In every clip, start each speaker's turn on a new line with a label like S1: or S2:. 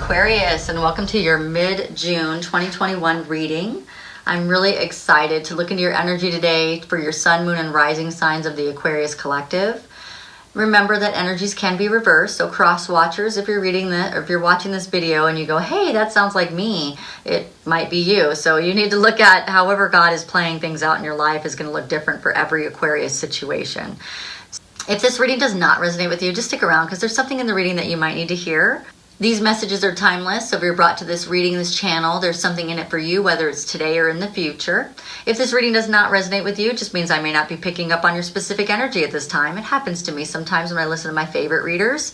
S1: Aquarius, and welcome to your mid-June 2021 reading. I'm really excited to look into your energy today for your sun, moon, and rising signs of the Aquarius collective. Remember that energies can be reversed, so cross watchers, if you're reading or if you're watching this video and you go, hey, that sounds like me, it might be you. So you need to look at however God is playing things out in your life is going to look different for every Aquarius situation. If this reading does not resonate with you, just stick around because there's something in the reading that you might need to hear. These messages are timeless, so if you're brought to this reading, this channel, there's something in it for you, whether it's today or in the future. If this reading does not resonate with you, it just means I may not be picking up on your specific energy at this time. It happens to me sometimes when I listen to my favorite readers,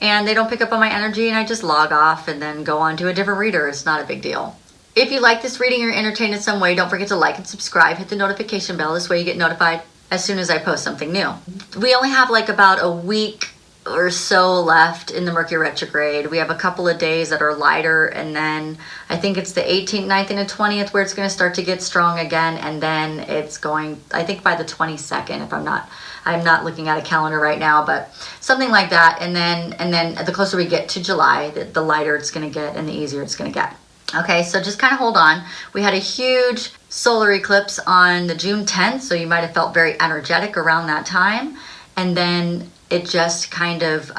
S1: and they don't pick up on my energy, and I just log off and then go on to a different reader. It's not a big deal. If you like this reading or you're entertained in some way, don't forget to like and subscribe. Hit the notification bell. This way you get notified as soon as I post something new. We only have like about a week or so left in the Mercury retrograde. We have a couple of days that are lighter, and then I think it's the 18th, 19th, and 20th where it's going to start to get strong again, and then it's going, I think by the 22nd, if I'm not looking at a calendar right now, but something like that. And then the closer we get to July, the lighter it's going to get and the easier it's going to get. Okay, so just kind of hold on. We had a huge solar eclipse on the June 10th, so you might have felt very energetic around that time, and then it just kind of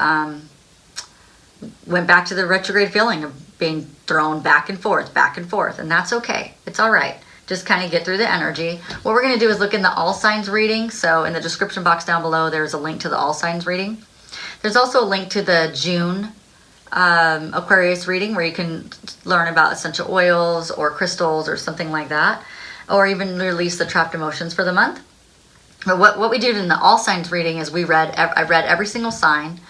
S1: went back to the retrograde feeling of being thrown back and forth, and that's okay. It's all right. Just kind of get through the energy. What we're going to do is look in the all signs reading. So in the description box down below, there's a link to the all signs reading. There's also a link to the June Aquarius reading where you can learn about essential oils or crystals or something like that, or even release the trapped emotions for the month. But what we did in the all signs reading is I read every single sign,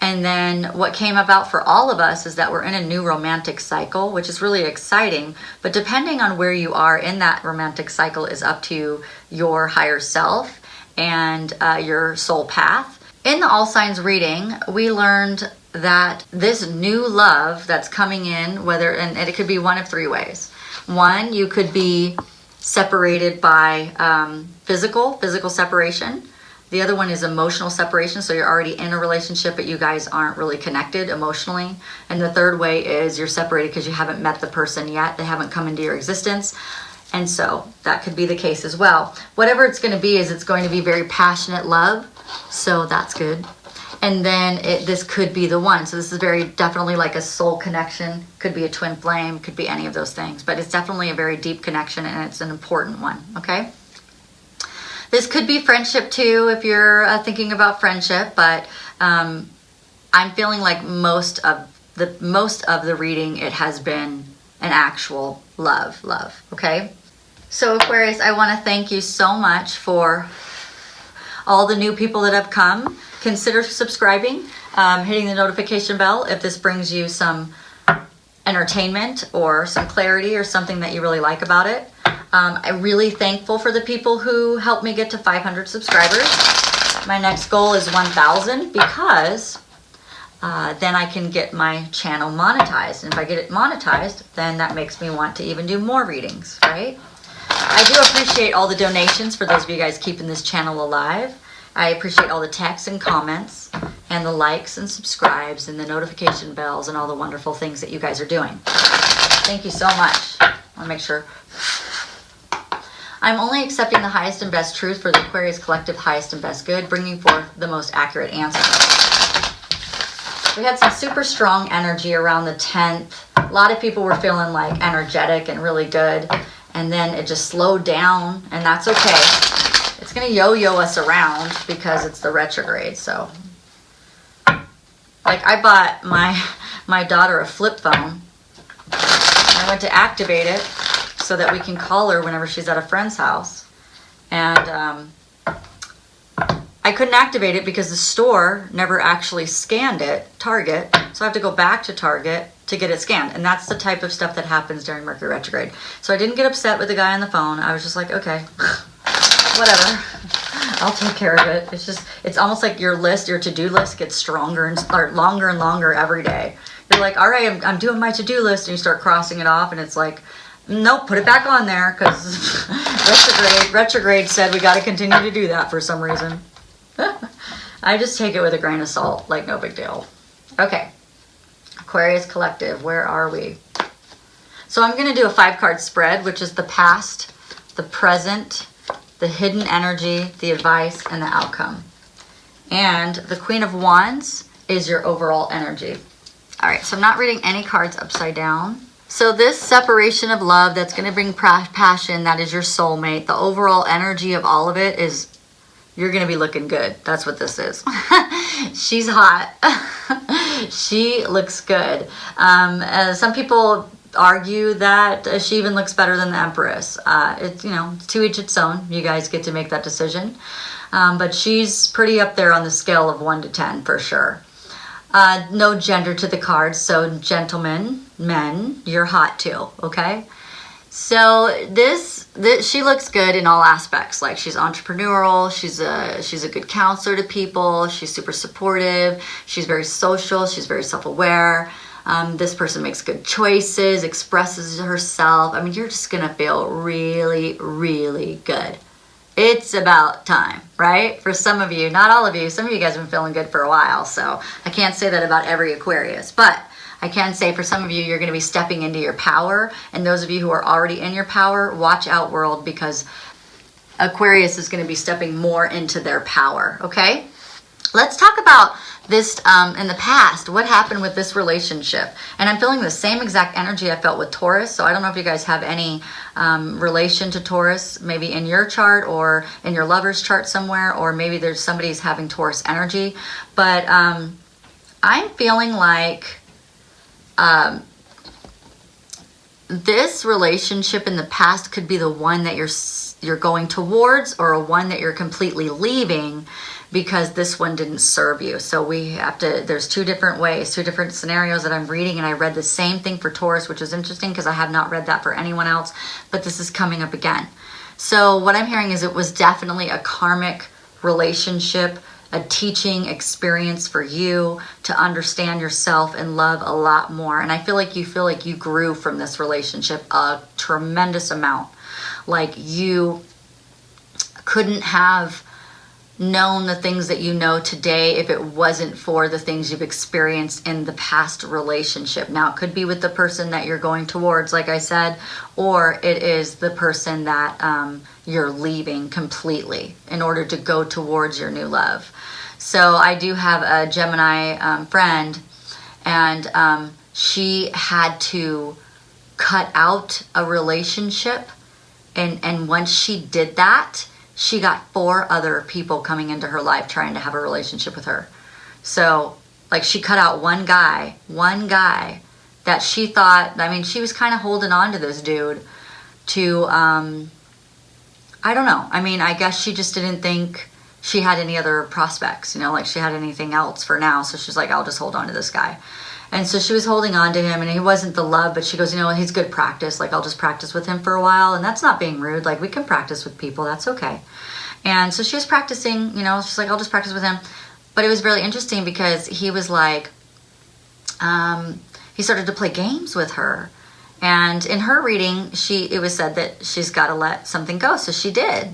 S1: and then what came about for all of us is that we're in a new romantic cycle, which is really exciting. But depending on where you are in that romantic cycle is up to your higher self and your soul path. In the all signs reading, we learned that this new love that's coming in, and it could be one of three ways. One, you could be separated by physical separation. The other one is emotional separation, so you're already in a relationship but you guys aren't really connected emotionally. And the third way is you're separated because you haven't met the person yet, they haven't come into your existence, and so that could be the case as well. Whatever it's going to be is it's going to be very passionate love, so that's good. And then this could be the one. So this is very definitely like a soul connection. Could be a twin flame, could be any of those things. But it's definitely a very deep connection, and it's an important one, okay? This could be friendship too, if you're thinking about friendship. But I'm feeling like most of the reading, it has been an actual love, okay? So Aquarius, I want to thank you so much for all the new people that have come. Consider subscribing, hitting the notification bell if this brings you some entertainment or some clarity or something that you really like about it. I'm really thankful for the people who helped me get to 500 subscribers. My next goal is 1,000 because then I can get my channel monetized. And if I get it monetized, then that makes me want to even do more readings, right? I do appreciate all the donations for those of you guys keeping this channel alive. I appreciate all the texts and comments and the likes and subscribes and the notification bells and all the wonderful things that you guys are doing. Thank you so much. I want to make sure. I'm only accepting the highest and best truth for the Aquarius collective highest and best good, bringing forth the most accurate answer. We had some super strong energy around the 10th. A lot of people were feeling like energetic and really good. And then it just slowed down, and that's okay. It's going to yo-yo us around because it's the retrograde. So, like, I bought my daughter a flip phone. I went to activate it so that we can call her whenever she's at a friend's house. And I couldn't activate it because the store never actually scanned it, Target. So I have to go back to Target to get it scanned. And that's the type of stuff that happens during Mercury retrograde. So I didn't get upset with the guy on the phone. I was just like, okay, whatever, I'll take care of it. It's almost like your to-do list gets stronger and longer and longer every day. You're like, all right, I'm doing my to-do list, and you start crossing it off, and it's like, nope, put it back on there because retrograde said we got to continue to do that for some reason. I just take it with a grain of salt, like no big deal. Okay, Aquarius Collective, where are we? So I'm going to do a 5-card spread, which is the past, the present, the hidden energy, the advice, and the outcome. And the Queen of Wands is your overall energy. All right, so I'm not reading any cards upside down. So this separation of love that's going to bring passion, that is your soulmate. The overall energy of all of it is you're going to be looking good. That's what this is. She's hot. She looks good. Some people argue that she even looks better than the Empress. It's, you know, to each its own. You guys get to make that decision. But she's pretty up there on the scale of 1 to 10 for sure. No gender to the cards, so gentlemen, men, you're hot too, okay? So this she looks good in all aspects. Like, she's entrepreneurial, she's a good counselor to people, she's super supportive, she's very social, she's very self-aware. This person makes good choices, expresses herself. I mean, you're just gonna feel really, really good. It's about time, right? For some of you, not all of you. Some of you guys have been feeling good for a while, so I can't say that about every Aquarius. But I can say for some of you, you're going to be stepping into your power. And those of you who are already in your power, watch out, world, because Aquarius is going to be stepping more into their power, okay? Let's talk about this in the past. What happened with this relationship? And I'm feeling the same exact energy I felt with Taurus. So I don't know if you guys have any relation to Taurus, maybe in your chart or in your lover's chart somewhere, or maybe there's somebody's having Taurus energy. But I'm feeling like this relationship in the past could be the one that you're going towards, or a one that you're completely leaving because this one didn't serve you. So we have to, there's 2 different ways, 2 different scenarios that I'm reading, and I read the same thing for Taurus, which is interesting because I have not read that for anyone else, but this is coming up again. So what I'm hearing is it was definitely a karmic relationship, a teaching experience for you to understand yourself and love a lot more. And I feel like you grew from this relationship a tremendous amount. Like, you couldn't have known the things that you know today if it wasn't for the things you've experienced in the past relationship. Now, it could be with the person that you're going towards, like I said, or it is the person that you're leaving completely in order to go towards your new love. So I do have a Gemini friend, and she had to cut out a relationship, and once she did that, she got 4 other people coming into her life trying to have a relationship with her. So, like, she cut out one guy that she thought, I mean, she was kind of holding on to this dude to, I don't know. I mean, I guess she just didn't think she had any other prospects, you know, like she had anything else for now. So she's like, I'll just hold on to this guy. And so she was holding on to him, and he wasn't the love, but she goes, you know, he's good practice. Like, I'll just practice with him for a while. And that's not being rude. Like, we can practice with people. That's okay. And so she was practicing, you know, she's like, I'll just practice with him. But it was really interesting because he was like, he started to play games with her. And in her reading, it was said that she's got to let something go. So she did.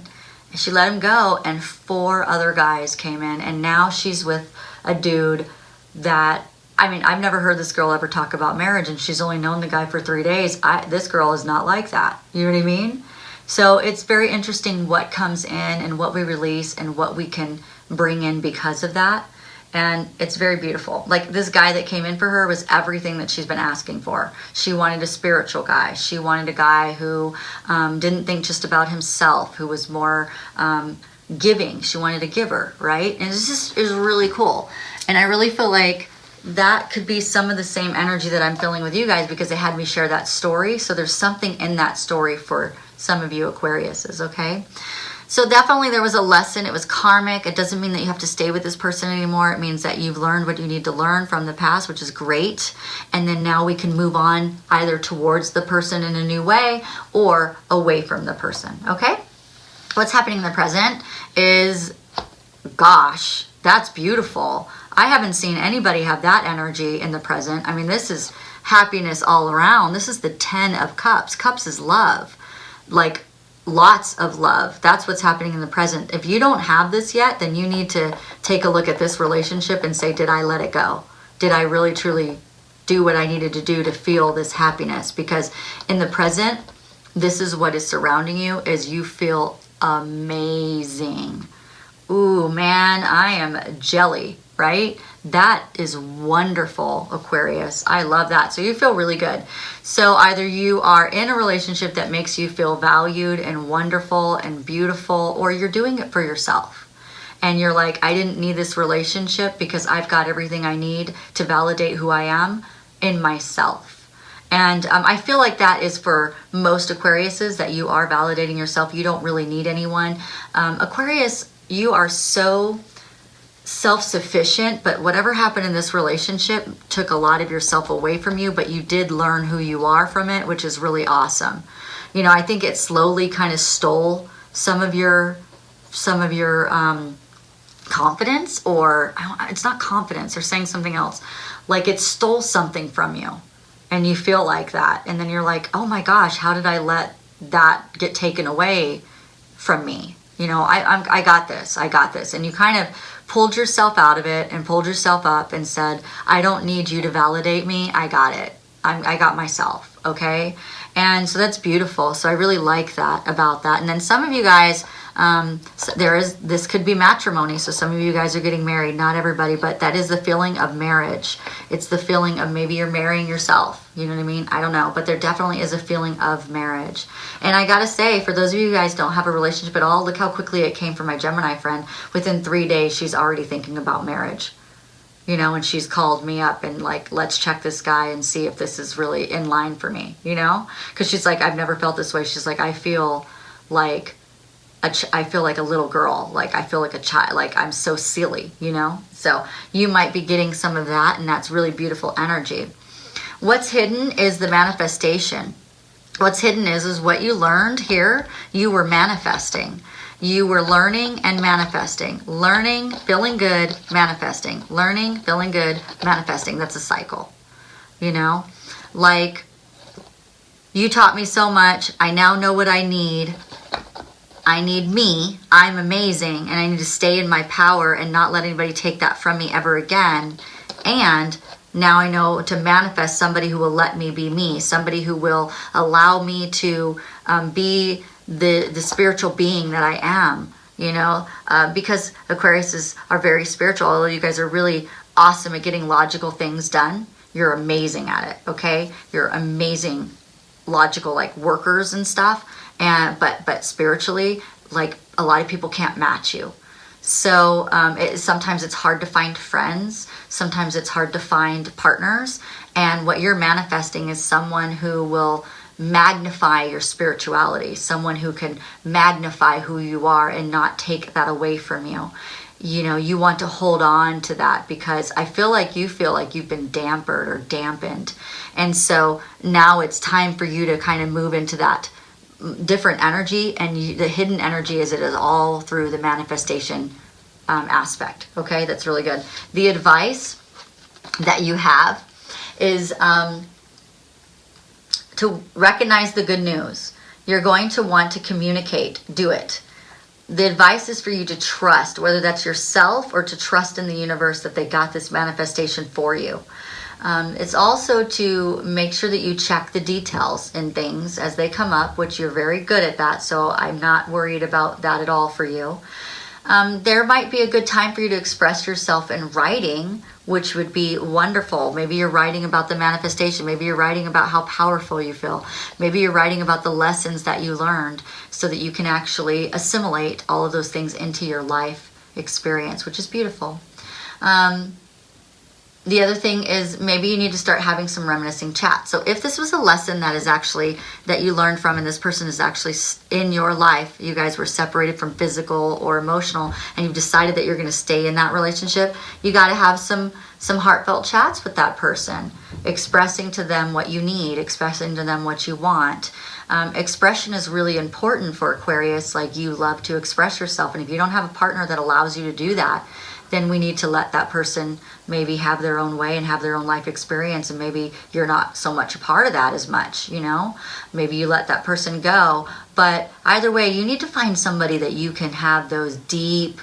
S1: She let him go, and 4 other guys came in. And now she's with a dude that, I mean, I've never heard this girl ever talk about marriage, and she's only known the guy for 3 days. This girl is not like that. You know what I mean? So it's very interesting what comes in and what we release and what we can bring in because of that. And it's very beautiful. Like, this guy that came in for her was everything that she's been asking for. She wanted a spiritual guy. She wanted a guy who didn't think just about himself, who was more giving. She wanted a giver, right? And it was really cool. And I really feel like that could be some of the same energy that I'm feeling with you guys, because they had me share that story. So there's something in that story for some of you Aquariuses, okay? So definitely there was a lesson. It was karmic. It doesn't mean that you have to stay with this person anymore. It means that you've learned what you need to learn from the past, which is great. And then now we can move on either towards the person in a new way or away from the person, okay? What's happening in the present is, gosh, that's beautiful. I haven't seen anybody have that energy in the present. I mean, this is happiness all around. This is the 10 of Cups. Cups is love. Like, lots of love. That's what's happening in the present. If you don't have this yet, then you need to take a look at this relationship and say, did I let it go? Did I really truly do what I needed to do to feel this happiness, because in the present, this is what is surrounding you, is you feel amazing. Ooh, man, I am jelly, right? That is wonderful, Aquarius. I love that. So you feel really good. So either you are in a relationship that makes you feel valued and wonderful and beautiful, or you're doing it for yourself. And you're like, I didn't need this relationship because I've got everything I need to validate who I am in myself. And I feel like that is for most Aquariuses, that you are validating yourself. You don't really need anyone. Aquarius, you are so self-sufficient, but whatever happened in this relationship took a lot of yourself away from you, but you did learn who you are from it, which is really awesome. You know, I think it slowly kind of stole some of your confidence, or it's not confidence, they're saying something else, like it stole something from you, and you feel like that, and then you're like, oh my gosh, how did I let that get taken away from me? You know, I got this, and you kind of pulled yourself out of it and pulled yourself up and said, I don't need you to validate me, I got it, I got myself, okay? And so that's beautiful. So I really like that about that. And then some of you guys, this could be matrimony. So some of you guys are getting married, not everybody, but that is the feeling of marriage. It's the feeling of maybe you're marrying yourself. You know what I mean? I don't know, but there definitely is a feeling of marriage. And I gotta say, for those of you guys who don't have a relationship at all, look how quickly it came from my Gemini friend. Within 3 days, she's already thinking about marriage. You know, and she's called me up and like, let's check this guy and see if this is really in line for me, you know? Because she's like, I've never felt this way. She's like, I feel like a little girl. Like, I feel like a child. Like, I'm so silly, you know? So you might be getting some of that, and that's really beautiful energy. What's hidden is the manifestation. What's hidden is what you learned here. You were manifesting. You were learning and manifesting. Learning, feeling good, manifesting. Learning, feeling good, manifesting. That's a cycle. You know? Like, you taught me so much. I now know what I need. I need me. I'm amazing. And I need to stay in my power and not let anybody take that from me ever again. And now I know to manifest somebody who will let me be me. Somebody who will allow me to be the spiritual being that I am, you know, because Aquariuses are very spiritual. Although you guys are really awesome at getting logical things done, you're amazing at it, okay? You're amazing logical, like, workers and stuff, and but spiritually, like, a lot of people can't match you. So sometimes it's hard to find friends, sometimes it's hard to find partners, and what you're manifesting is someone who will magnify your spirituality, someone who can magnify who you are and not take that away from you. You know, you want to hold on to that, because I feel like you've been dampened or dampened. And so now it's time for you to kind of move into that different energy, and the hidden energy is all through the manifestation aspect. Okay, that's really good. The advice that you have is to recognize the good news. You're going to want to communicate. Do it. The advice is for you to trust, whether that's yourself or to trust in the universe that they got this manifestation for you. It's also to make sure that you check the details in things as they come up, which you're very good at that, so I'm not worried about that at all for you. There might be a good time for you to express yourself in writing, which would be wonderful. Maybe you're writing about the manifestation. Maybe you're writing about how powerful you feel. Maybe you're writing about the lessons that you learned so that you can actually assimilate all of those things into your life experience, which is beautiful. The other thing is maybe you need to start having some reminiscing chat. So if this was a lesson that is actually, that you learned from, and this person is actually in your life, you guys were separated from physical or emotional, and you've decided that you're going to stay in that relationship, you got to have some heartfelt chats with that person, expressing to them what you need, expressing to them what you want. Expression is really important for Aquarius. Like, you love to express yourself, and if you don't have a partner that allows you to do that, then we need to let that person maybe have their own way and have their own life experience, and maybe you're not so much a part of that as much, you know? Maybe you let that person go. But either way, you need to find somebody that you can have those deep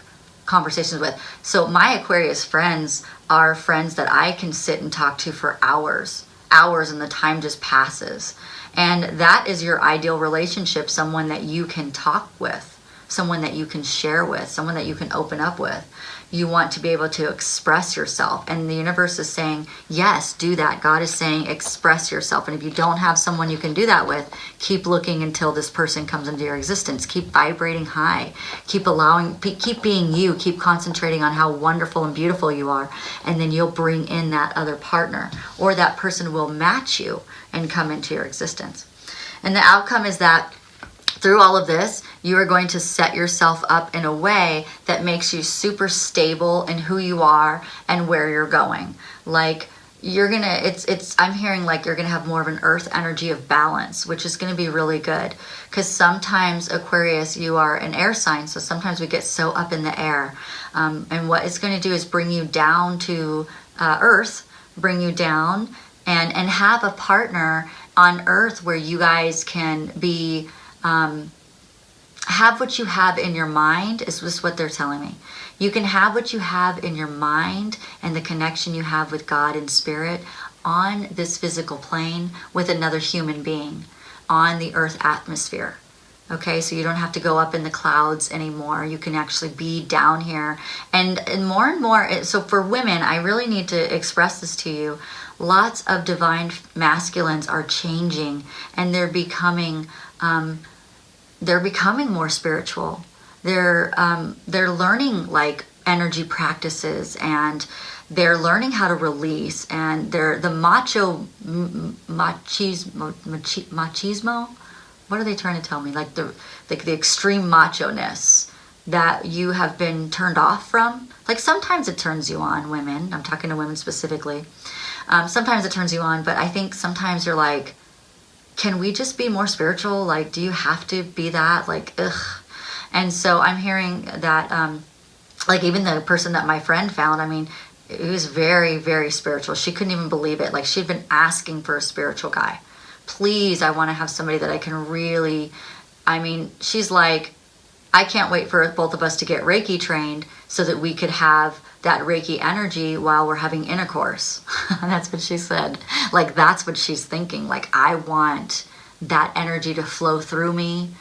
S1: conversations with. So my Aquarius friends are friends that I can sit and talk to for hours, and the time just passes. And that is your ideal relationship, someone that you can talk with, someone that you can share with, someone that you can open up with. You want to be able to express yourself. And the universe is saying, yes, do that. God is saying, express yourself. And if you don't have someone you can do that with, keep looking until this person comes into your existence. Keep vibrating high. Keep being you. Keep concentrating on how wonderful and beautiful you are. And then you'll bring in that other partner, or that person will match you and come into your existence. And the outcome is that through all of this, you are going to set yourself up in a way that makes you super stable in who you are and where you're going. Like I'm hearing like you're gonna have more of an earth energy of balance, which is gonna be really good. Because sometimes, Aquarius, you are an air sign, so sometimes we get so up in the air. And what it's gonna do is bring you down to earth, bring you down and have a partner on earth where you guys can be have what you have in your mind, is just what they're telling me. You can have what you have in your mind and the connection you have with God and spirit on this physical plane with another human being on the earth atmosphere. Okay, so you don't have to go up in the clouds anymore. You can actually be down here. And more, so for women, I really need to express this to you. Lots of divine masculines are changing, and they're becoming more spiritual. They're learning like energy practices, and they're learning how to release, and they're the machismo. What are they trying to tell me? Like the extreme macho-ness that you have been turned off from. Like sometimes it turns you on, women. I'm talking to women specifically. Sometimes it turns you on, but I think sometimes you're like, can we just be more spiritual? Like, do you have to be that? Like, ugh. And so I'm hearing that, like even the person that my friend found, I mean, it was very, very spiritual. She couldn't even believe it. Like she'd been asking for a spiritual guy. Please, I want to have somebody that I can really, I mean, she's like, I can't wait for both of us to get Reiki trained so that we could have that Reiki energy while we're having intercourse. That's what she said. Like, that's what she's thinking. Like, I want that energy to flow through me,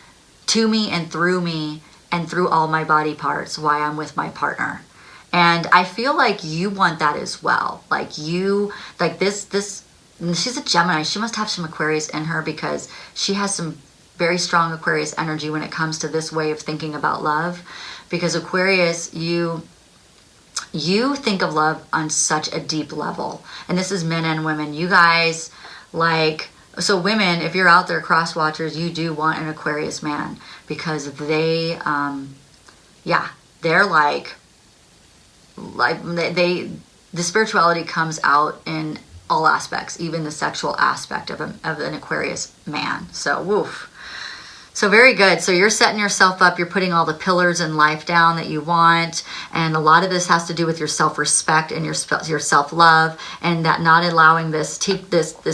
S1: to me and through all my body parts while I'm with my partner. And I feel like you want that as well. Like you, like this, she's a Gemini. She must have some Aquarius in her because she has some very strong Aquarius energy when it comes to this way of thinking about love. Because Aquarius, you think of love on such a deep level. And this is men and women. You guys, like, so women, if you're out there cross watchers, you do want an Aquarius man because they, they're like the spirituality comes out in all aspects, even the sexual aspect of an Aquarius man. So, woof. So very good. So you're setting yourself up. You're putting all the pillars in life down that you want. And a lot of this has to do with your self-respect and your self-love, and that not allowing this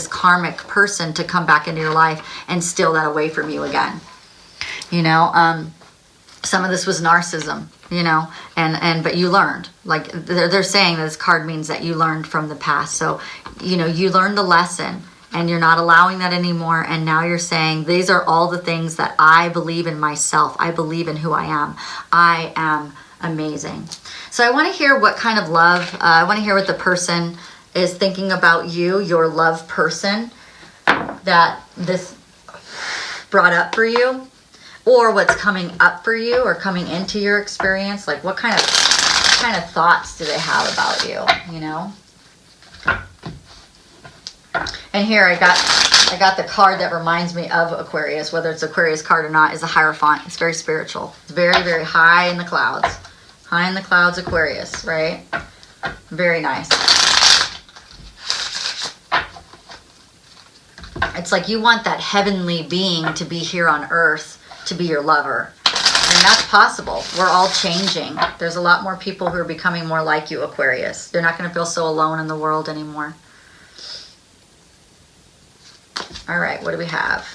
S1: karmic person to come back into your life and steal that away from you again. You know, some of this was narcissism, you know, but you learned. Like they're saying that this card means that you learned from the past. So, you know, you learned the lesson. And you're not allowing that anymore. And now you're saying, these are all the things that I believe in myself. I believe in who I am. I am amazing. So I want to hear what kind of love, I want to hear what the person is thinking about you, your love person that this brought up for you, or what's coming up for you or coming into your experience. Like what kind of thoughts do they have about you, you know? And here I got the card that reminds me of Aquarius, whether it's Aquarius card or not, is a Hierophant. It's very spiritual. It's very, very high in the clouds. High in the clouds, Aquarius, right? Very nice. It's like you want that heavenly being to be here on earth to be your lover. And that's possible. We're all changing. There's a lot more people who are becoming more like you, Aquarius. You're not going to feel so alone in the world anymore. All right, what do we have?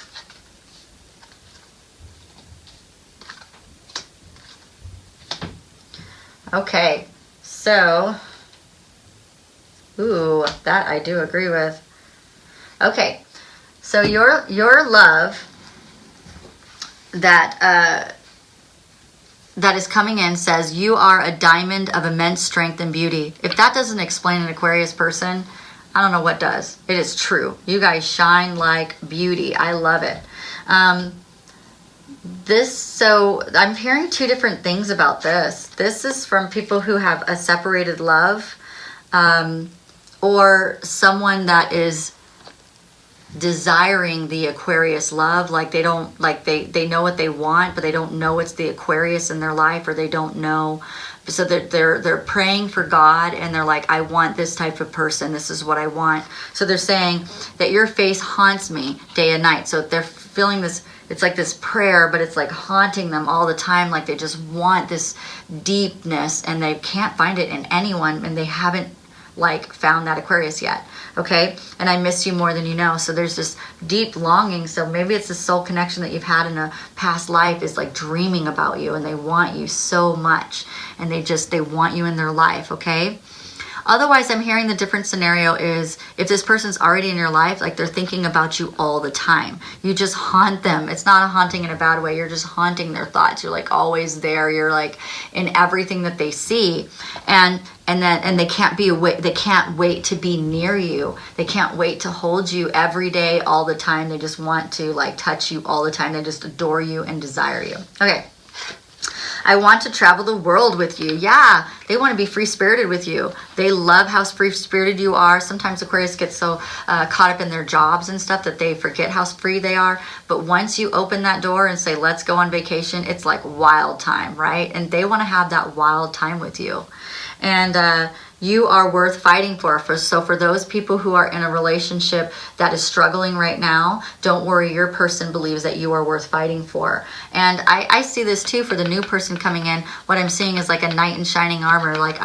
S1: Okay, so, ooh, that I do agree with. Okay, so your love that that is coming in says you are a diamond of immense strength and beauty. If that doesn't explain an Aquarius person, I don't know what does. It is true. You guys shine like beauty. I love it. So I'm hearing two different things about this. This is from people who have a separated love, or someone that is desiring the Aquarius love. Like they don't, like they know what they want, but they don't know it's the Aquarius in their life, or they don't know. So they're praying for God, and they're like, I want this type of person. This is what I want. So they're saying that your face haunts me day and night. So they're feeling this, it's like this prayer, but it's like haunting them all the time. Like they just want this deepness, and they can't find it in anyone, and they haven't like found that Aquarius yet. Okay, and I miss you more than you know. So there's this deep longing. So maybe it's the soul connection that you've had in a past life is like dreaming about you, and they want you so much, and they want you in their life. Okay, otherwise I'm hearing the different scenario is if this person's already in your life, like they're thinking about you all the time. You just haunt them. It's not a haunting in a bad way. You're just haunting their thoughts. You're like always there. You're like in everything that they see, and they can't be away. They can't wait to be near you. They can't wait to hold you every day, all the time. They just want to like touch you all the time. They just adore you and desire you. Okay. I want to travel the world with you. Yeah, they want to be free-spirited with you. They love how free-spirited you are. Sometimes Aquarius gets so caught up in their jobs and stuff that they forget how free they are. But once you open that door and say, let's go on vacation, it's like wild time, right? And they want to have that wild time with you. And you are worth fighting for. So for those people who are in a relationship that is struggling right now, don't worry, your person believes that you are worth fighting for. And I see this too for the new person coming in. What I'm seeing is like a knight in shining armor. Like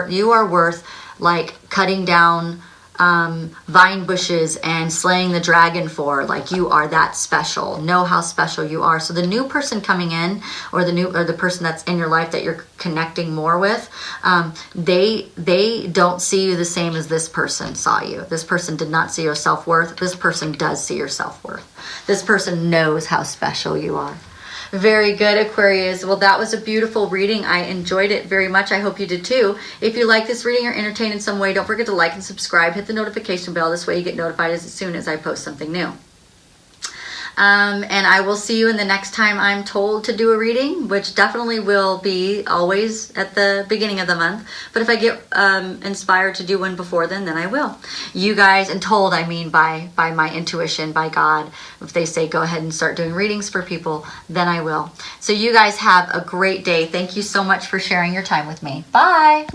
S1: you are worth like cutting down vine bushes and slaying the dragon for. Like you are that special. Know how special you are. So the new person coming in, or the person that's in your life that you're connecting more with, they don't see you the same as this person saw you. This person did not see your self-worth. This person does see your self-worth. This person knows how special you are. Very good, Aquarius. Well, that was a beautiful reading. I enjoyed it very much. I hope you did too. If you like this reading or entertained in some way, don't forget to like and subscribe. Hit the notification bell. This way you get notified as soon as I post something new. And I will see you in the next time I'm told to do a reading, which definitely will be always at the beginning of the month. But if I get inspired to do one before then I will. You guys, and told, I mean by my intuition, by God. If they say go ahead and start doing readings for people, then I will. So you guys have a great day. Thank you so much for sharing your time with me. Bye.